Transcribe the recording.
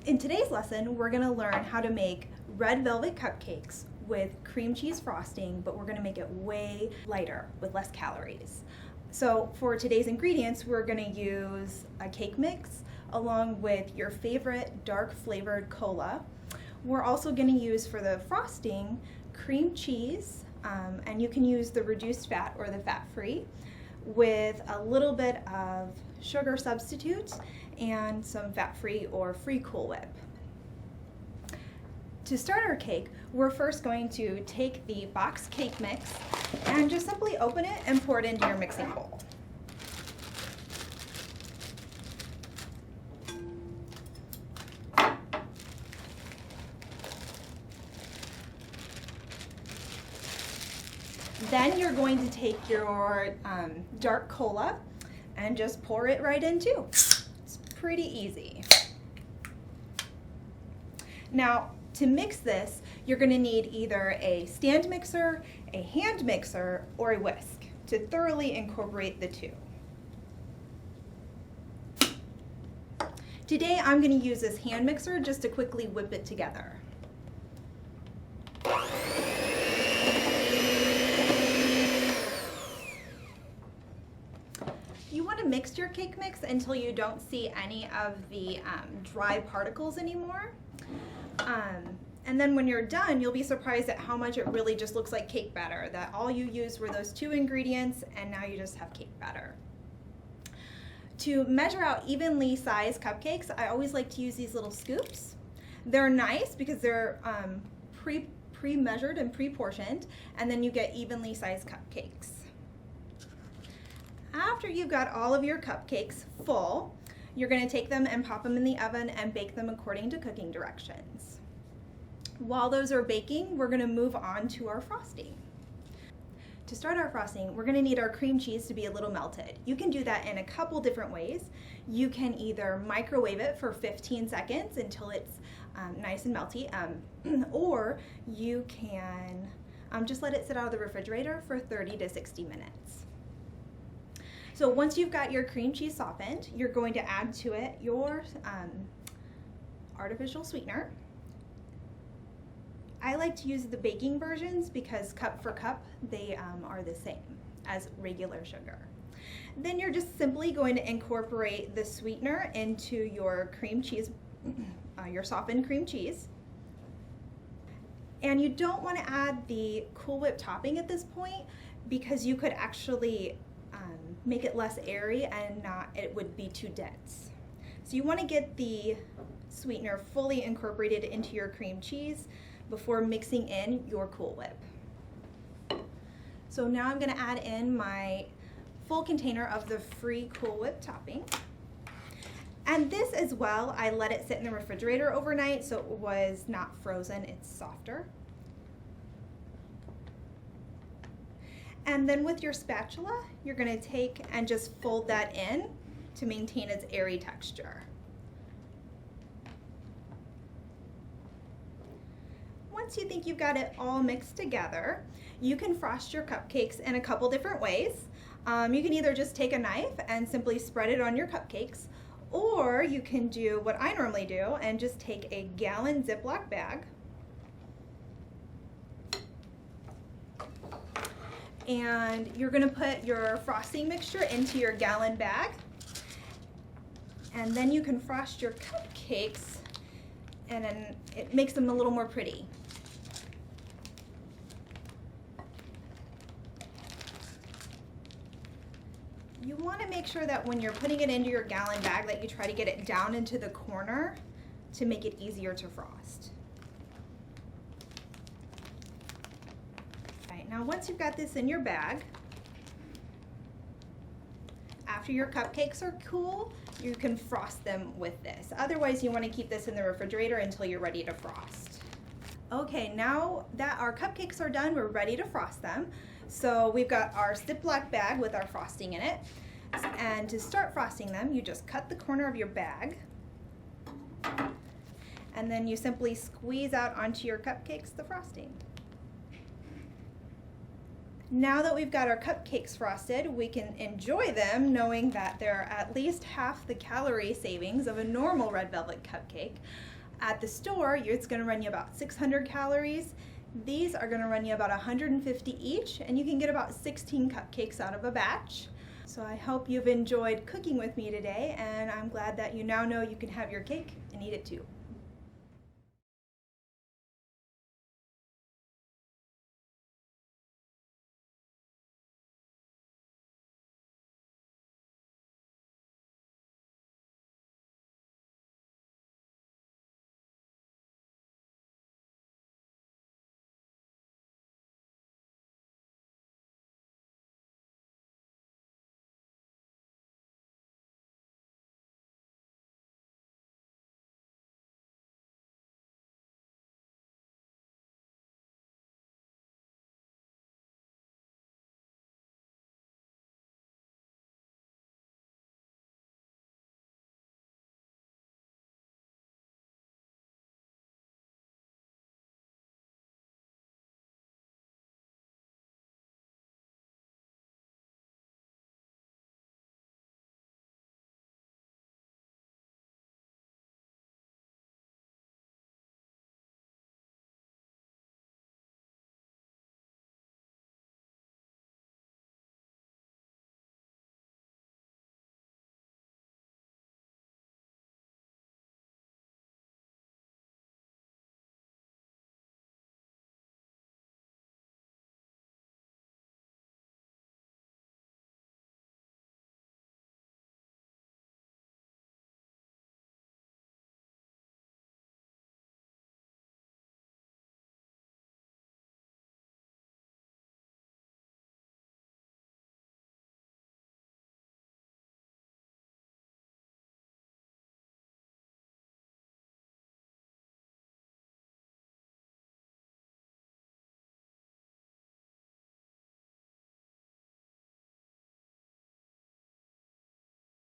In today's lesson, we're going to learn how to make red velvet cupcakes with cream cheese frosting, but we're going to make it way lighter with less calories. So for today's ingredients, we're going to use a cake mix along with your favorite dark flavored cola. We're also going to use for the frosting cream cheese, and you can use the reduced fat or the fat-free with a little bit of sugar substitute and some fat-free or free Cool Whip. To start our cake, we're first going to take the box cake mix and just simply open it and pour it into your mixing bowl. Then you're going to take your dark cola and just pour it right in too. It's pretty easy. Now, to mix this, you're going to need either a stand mixer, a hand mixer, or a whisk to thoroughly incorporate the two. Today, I'm going to use this hand mixer just to quickly whip it together. You want to mix your cake mix until you don't see any of the dry particles anymore. And then when you're done, you'll be surprised at how much it really just looks like cake batter, that all you used were those two ingredients and now you just have cake batter. To measure out evenly sized cupcakes, I always like to use these little scoops. They're nice because they're pre-measured and pre-portioned, and then you get evenly sized cupcakes. After you've got all of your cupcakes full, you're going to take them and pop them in the oven and bake them according to cooking directions. While those are baking, we're going to move on to our frosting. To start our frosting, we're going to need our cream cheese to be a little melted. You can do that in a couple different ways. You can either microwave it for 15 seconds until it's nice and melty, or you can just let it sit out of the refrigerator for 30 to 60 minutes. So once you've got your cream cheese softened, you're going to add to it your artificial sweetener. I like to use the baking versions because cup for cup, they are the same as regular sugar. Then you're just simply going to incorporate the sweetener into your cream cheese, your softened cream cheese. And you don't want to add the Cool Whip topping at this point because you could actually make it less airy and it would be too dense. So you want to get the sweetener fully incorporated into your cream cheese before mixing in your Cool Whip. So now I'm going to add in my full container of the free Cool Whip topping. And this as well, I let it sit in the refrigerator overnight so it was not frozen, it's softer. And then with your spatula, you're going to take and just fold that in to maintain its airy texture. Once you think you've got it all mixed together, you can frost your cupcakes in a couple different ways. You can either just take a knife and simply spread it on your cupcakes, or you can do what I normally do and just take a gallon Ziploc bag and you're going to put your frosting mixture into your gallon bag, and then you can frost your cupcakes and then it makes them a little more pretty. You want to make sure that when you're putting it into your gallon bag that you try to get it down into the corner to make it easier to frost. All right, now once you've got this in your bag, after your cupcakes are cool, you can frost them with this. Otherwise, you want to keep this in the refrigerator until you're ready to frost. Okay, now that our cupcakes are done, we're ready to frost them. So we've got our Ziploc bag with our frosting in it. And to start frosting them, you just cut the corner of your bag. And then you simply squeeze out onto your cupcakes the frosting. Now that we've got our cupcakes frosted, we can enjoy them knowing that they're at least half the calorie savings of a normal red velvet cupcake. At the store, it's going to run you about 600 calories. These are going to run you about 150 each, and you can get about 16 cupcakes out of a batch. So I hope you've enjoyed cooking with me today, and I'm glad that you now know you can have your cake and eat it too.